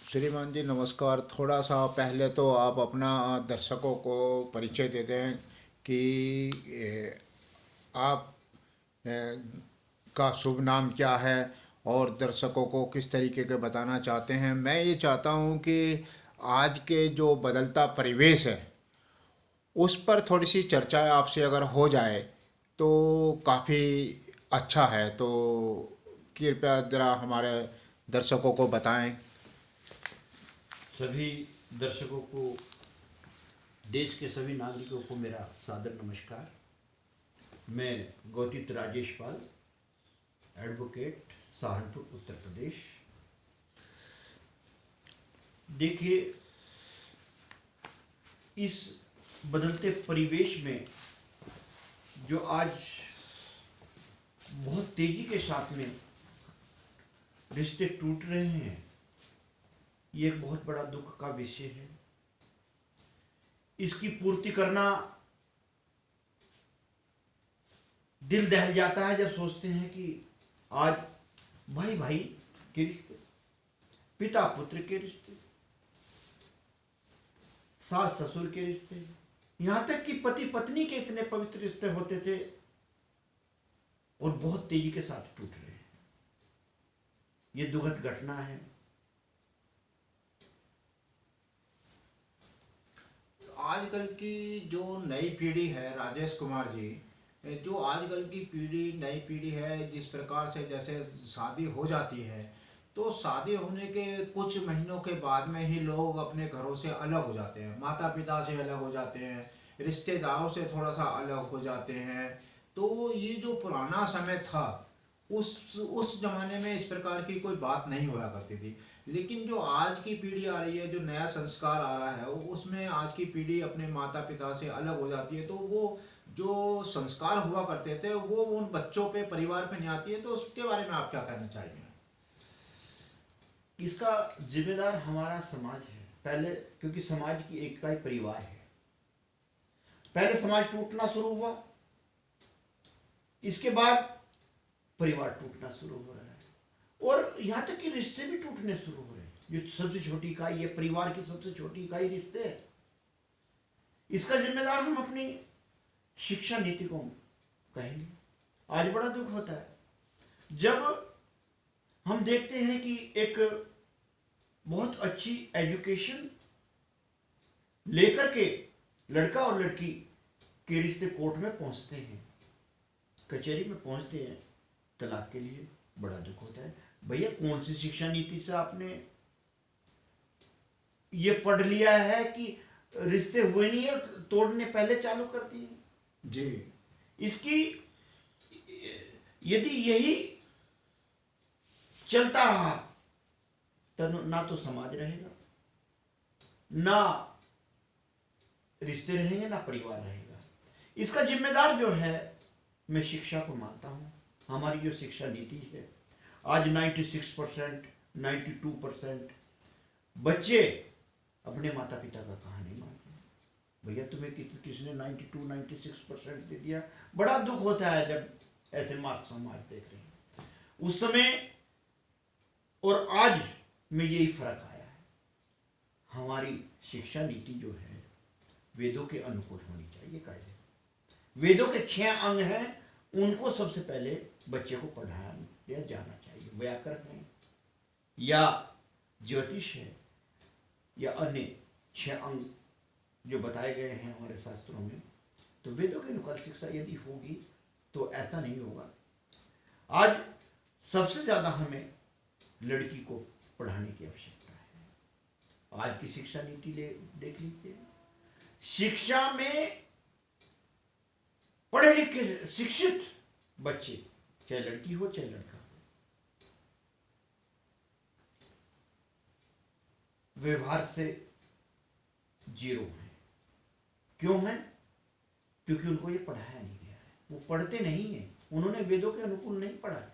श्रीमान जी नमस्कार। थोड़ा सा पहले तो आप अपना दर्शकों को परिचय दे दें कि आप का शुभ नाम क्या है और दर्शकों को किस तरीके के बताना चाहते हैं। मैं ये चाहता हूँ कि आज के जो बदलता परिवेश है उस पर थोड़ी सी चर्चा आपसे अगर हो जाए तो काफ़ी अच्छा है। तो कृपया ज़रा हमारे दर्शकों को बताएं। सभी दर्शकों को, देश के सभी नागरिकों को मेरा सादर नमस्कार। मैं गौतीत राजेश पाल, एडवोकेट, सहारनपुर, उत्तर प्रदेश। देखिए, इस बदलते परिवेश में जो आज बहुत तेजी के साथ में रिश्ते टूट रहे हैं, ये एक बहुत बड़ा दुख का विषय है। इसकी पूर्ति करना दिल दहल जाता है जब सोचते हैं कि आज भाई भाई के रिश्ते, पिता पुत्र के रिश्ते, सास ससुर के रिश्ते, यहां तक कि पति पत्नी के इतने पवित्र रिश्ते होते थे और बहुत तेजी के साथ टूट रहे हैं। ये दुखद घटना है। आजकल की जो नई पीढ़ी है राजेश कुमार जी, जो आजकल की पीढ़ी नई पीढ़ी है, जिस प्रकार से जैसे शादी हो जाती है तो शादी होने के कुछ महीनों के बाद में ही लोग अपने घरों से अलग हो जाते हैं, माता पिता से अलग हो जाते हैं, रिश्तेदारों से थोड़ा सा अलग हो जाते हैं। तो ये जो पुराना समय था उस जमाने में इस प्रकार की कोई बात नहीं हुआ करती थी। लेकिन जो आज की पीढ़ी आ रही है, जो नया संस्कार आ रहा है, उसमें आज की पीढ़ी अपने माता पिता से अलग हो जाती है। तो वो जो संस्कार हुआ करते थे वो उन बच्चों पे, परिवार पे नहीं आती है। तो उसके बारे में आप क्या कहना चाहेंगे? इसका जिम्मेदार हमारा समाज है पहले, क्योंकि समाज की इकाई परिवार है। पहले समाज टूटना शुरू हुआ, इसके बाद परिवार टूटना शुरू हो रहा है और यहां तक कि रिश्ते भी टूटने शुरू हो रहे हैं। जो सबसे छोटी इकाई है, परिवार की सबसे छोटी इकाई रिश्ते है। इसका जिम्मेदार हम अपनी शिक्षा नीति को कहेंगे। आज बड़ा दुख होता है जब हम देखते हैं कि एक बहुत अच्छी एजुकेशन लेकर के लड़का और लड़की के रिश्ते कोर्ट में पहुंचते हैं, कचहरी में पहुंचते हैं तलाक के लिए। बड़ा दुख होता है। भैया, कौन सी शिक्षा नीति से आपने ये पढ़ लिया है कि रिश्ते हुए नहीं है, तोड़ने पहले चालू कर दिए जी। इसकी यदि यही चलता रहा तो ना तो समाज रहेगा, ना रिश्ते रहेंगे, ना परिवार रहेगा। इसका जिम्मेदार जो है, मैं शिक्षा को मानता हूं। हमारी जो शिक्षा नीति है, आज 96%, 92% बच्चे अपने माता पिता का कहा नहीं मानते। भैया, तुम्हें किसने 92-96% दे दिया? बड़ा दुख होता है जब ऐसे मार्क्स हम आज देख रहे हैं। उस समय और आज में यही फर्क आया है। हमारी शिक्षा नीति जो है वेदों के अनुकूल होनी चाहिए। कायदे वेदों के 6 अंग हैं, उनको सबसे पहले बच्चे को पढ़ाया जाना चाहिए। व्याकरण है या ज्योतिष है या अन्य 6 अंग जो बताए गए हैं हमारे शास्त्रों में, तो वेदों के अनुकूल शिक्षा यदि होगी तो ऐसा नहीं होगा। आज सबसे ज्यादा हमें लड़की को पढ़ाने की आवश्यकता है। आज की शिक्षा नीति देख लीजिए। शिक्षा में पढ़े लिखे शिक्षित बच्चे, चाहे लड़की हो चाहे लड़का हो, व्यवहार से जीरो है। क्यों है? क्योंकि उनको ये पढ़ाया नहीं गया है। वो पढ़ते नहीं है, उन्होंने वेदों के अनुकूल नहीं पढ़ा है।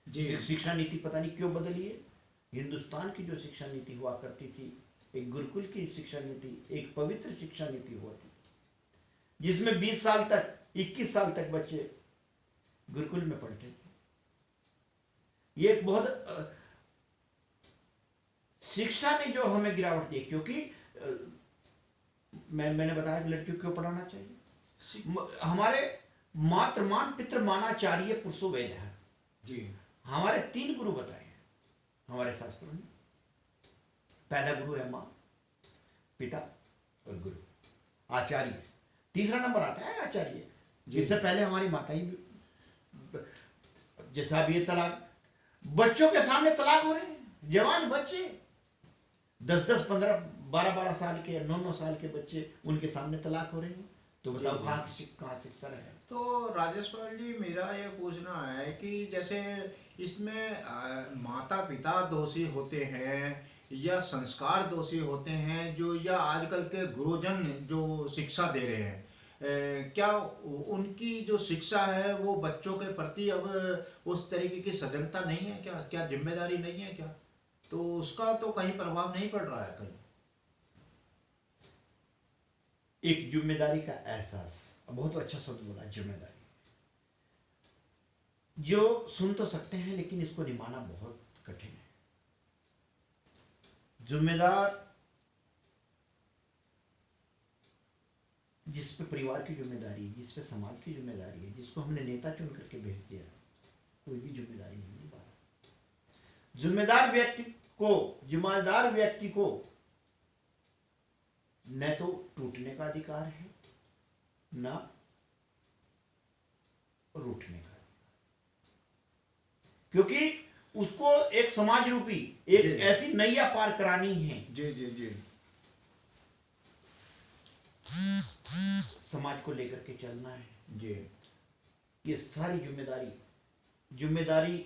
जी। शिक्षा नीति पता नहीं क्यों बदली है। हिंदुस्तान की जो शिक्षा नीति हुआ करती थी, एक गुरुकुल की शिक्षा नीति, एक पवित्र शिक्षा नीति होती थी, जिसमें 20 साल तक, 21 साल तक बच्चे गुरुकुल में पढ़ते थे। ये एक बहुत शिक्षा ने जो हमें गिरावट दी, क्योंकि मैंने बताया कि लड़कियों को क्यों पढ़ाना चाहिए। हमारे मातृमान पितृमानाचार्य पुरुषो वेद है जी। हमारे 3 गुरु बताए हैं हमारे शास्त्रों में। पहला गुरु है माँ, पिता और गुरु, आचार्य। तीसरा नंबर आता है आचार्य, जिससे पहले हमारी माता ही। जैसा अब ये तलाक, बच्चों के सामने तलाक हो रहे हैं, जवान बच्चे 10-10, 15, 12-12 साल के, 9-9 साल के बच्चे, उनके सामने तलाक हो रहे हैं। तो बताओ कहाँ शिक्षा है। तो राजेश पाल जी, मेरा ये पूछना है कि जैसे इसमें माता पिता दोषी होते हैं या संस्कार दोषी होते हैं, जो या आजकल के गुरुजन जो शिक्षा दे रहे हैं, क्या उनकी जो शिक्षा है वो बच्चों के प्रति अब उस तरीके की सजगता नहीं है क्या? क्या जिम्मेदारी नहीं है क्या? तो उसका तो कहीं प्रभाव नहीं पड़ रहा है कहीं? एक जिम्मेदारी का एहसास, बहुत अच्छा शब्द बोला, जिम्मेदारी। जो सुन तो सकते हैं लेकिन इसको निभाना बहुत कठिन है। जिम्मेदार जिस पे परिवार की जिम्मेदारी है, जिस पे समाज की जिम्मेदारी है, जिसको हमने नेता चुन करके भेज दिया, कोई भी जिम्मेदारी नहीं निभा रहा। जिम्मेदार व्यक्ति को न तो टूटने का अधिकार है, न रूठने का अधिकार, क्योंकि उसको एक समाज रूपी एक ऐसी नैया पार करानी है। जी जी जी। समाज को लेकर के चलना है जी। ये सारी जिम्मेदारी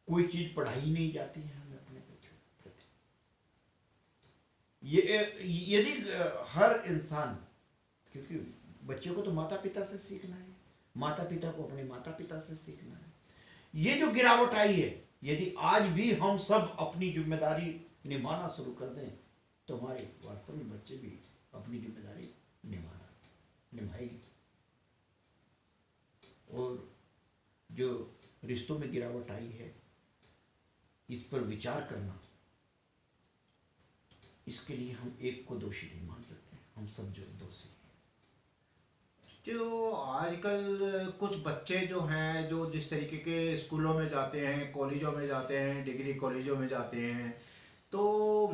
कोई चीज पढ़ाई नहीं जाती है हमें अपने बच्चों के प्रति। ये यदि हर इंसान, क्योंकि बच्चे को तो माता पिता से सीखना है, माता पिता को अपने माता पिता से सीखना है। ये जो गिरावट आई है, यदि आज भी हम सब अपनी जिम्मेदारी निभाना शुरू कर दें तो हमारे वास्तव में बच्चे भी अपनी जिम्मेदारी निभाएगी। और जो रिश्तों में गिरावट आई है, इस पर विचार करना, इसके लिए हम एक को दोषी नहीं मान सकते, हम सब जो दोषी हैं। जो आजकल कुछ बच्चे जो हैं, जो जिस तरीके के स्कूलों में जाते हैं, कॉलेजों में जाते हैं, डिग्री कॉलेजों में जाते हैं, तो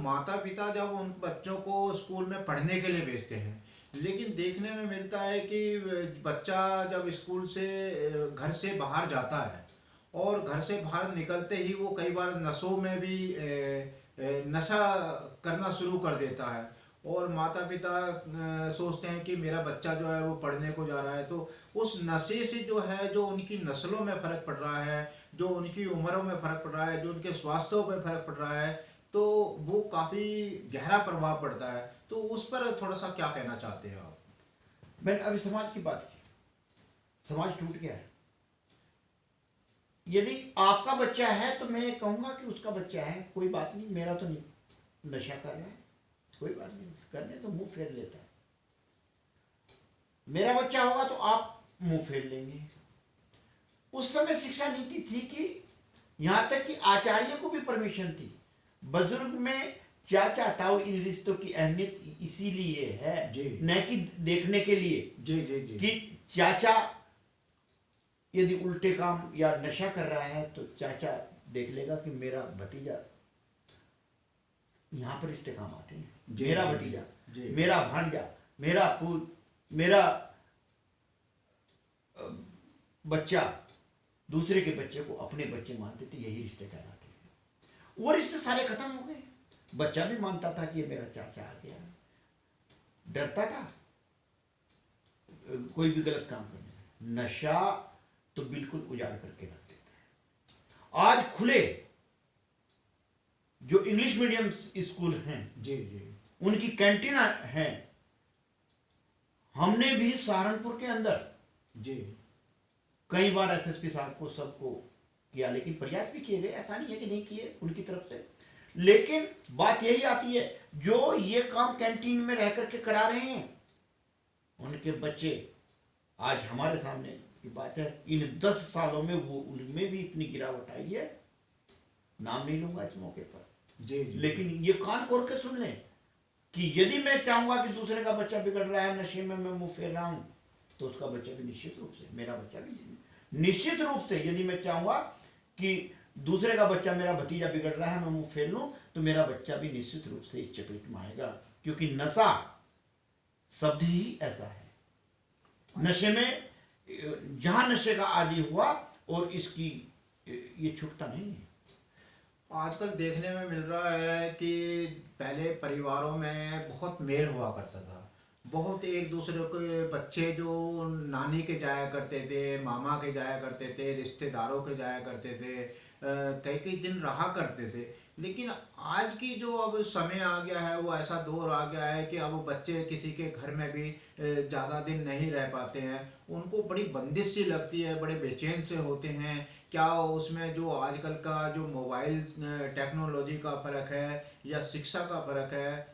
माता पिता जब उन बच्चों को स्कूल में पढ़ने के लिए भेजते हैं, लेकिन देखने में मिलता है कि बच्चा जब स्कूल से घर से बाहर जाता है और घर से बाहर निकलते ही वो कई बार नशों में भी नशा करना शुरू कर देता है। और माता पिता सोचते हैं कि मेरा बच्चा जो है वो पढ़ने को जा रहा है, तो उस नशे से जो है, जो उनकी नस्लों में फ़र्क पड़ रहा है, जो उनकी उम्रों में फ़र्क पड़ रहा है, जो उनके स्वास्थ्यों में फ़र्क पड़ रहा है, तो वो काफ़ी गहरा प्रभाव पड़ता है। तो उस पर थोड़ा सा क्या कहना चाहते हैं आप? मैंने अभी समाज की बात की, समाज टूट गया है। यदि आपका बच्चा है तो मैं कहूंगा कि उसका बच्चा है, कोई बात नहीं, मेरा तो नहीं नशा कर रहा है, कोई बात नहीं, करने तो मुंह फेर लेता है। मेरा बच्चा होगा तो आप मुंह फेर लेंगे। उस समय शिक्षा नीति थी कि यहां तक कि आचार्य को भी परमिशन थी। बुजुर्ग में चाचा ताऊ, इन रिश्तों की अहमियत इसीलिए है, न कि देखने के लिए जी जी जी कि चाचा यदि उल्टे काम या नशा कर रहा है तो चाचा देख लेगा कि मेरा भतीजा, यहाँ पर रिश्ते काम आते हैं, मेरा भतीजा, मेरा भांजा, मेरा फूल, मेरा बच्चा दूसरे के बच्चे को अपने बच्चे मानते थे, यही रिश्ते कहलाते हैं। वो रिश्ते सारे खत्म हो गए। बच्चा भी मानता था कि ये मेरा चाचा आ गया, डरता था कोई भी गलत काम करने। नशा तो बिल्कुल उजाड़ करके रख देता है। आज खुले जो इंग्लिश मीडियम स्कूल हैं, जी जी, उनकी कैंटीन हैं। हमने भी सहारनपुर के अंदर जी कई बार एसएसपी साहब को सबको किया, लेकिन प्रयास भी किए गए, ऐसा नहीं है कि नहीं किए उनकी तरफ से। लेकिन बात यही आती है, जो ये काम कैंटीन में रह करके करा रहे हैं, उनके बच्चे आज हमारे सामने की बात है, इन 10 सालों में वो उनमें भी इतनी गिरावट आई है, नाम नहीं लूंगा इस मौके पर, जी जी। लेकिन ये कान खोल के सुन लें कि यदि मैं चाहूंगा कि दूसरे का बच्चा बिगड़ रहा है, नशे में मैं मुंह फेर रहा हूं, तो उसका बच्चा भी निश्चित रूप से, मेरा बच्चा भी निश्चित रूप से, यदि मैं चाहूंगा कि दूसरे का बच्चा, मेरा भतीजा बिगड़ रहा है, मैं मुंह फेर लूं, तो मेरा बच्चा भी निश्चित रूप से इस चपेट में आएगा। क्योंकि नशा शब्द ही ऐसा है, नशे में, जहां नशे का आदि हुआ और इसकी ये छूटता नहीं है। आजकल देखने में मिल रहा है कि पहले परिवारों में बहुत मेल हुआ करता था, बहुत एक दूसरे के बच्चे जो नानी के जाया करते थे, मामा के जाया करते थे, रिश्तेदारों के जाया करते थे, कई कई दिन रहा करते थे। लेकिन आज की जो अब समय आ गया है, वो ऐसा दौर आ गया है कि अब बच्चे किसी के घर में भी ज़्यादा दिन नहीं रह पाते हैं। उनको बड़ी बंदिश सी लगती है, बड़े बेचैन से होते हैं। क्या उसमें जो आजकल का जो मोबाइल टेक्नोलॉजी का फ़र्क है या शिक्षा का फ़र्क है,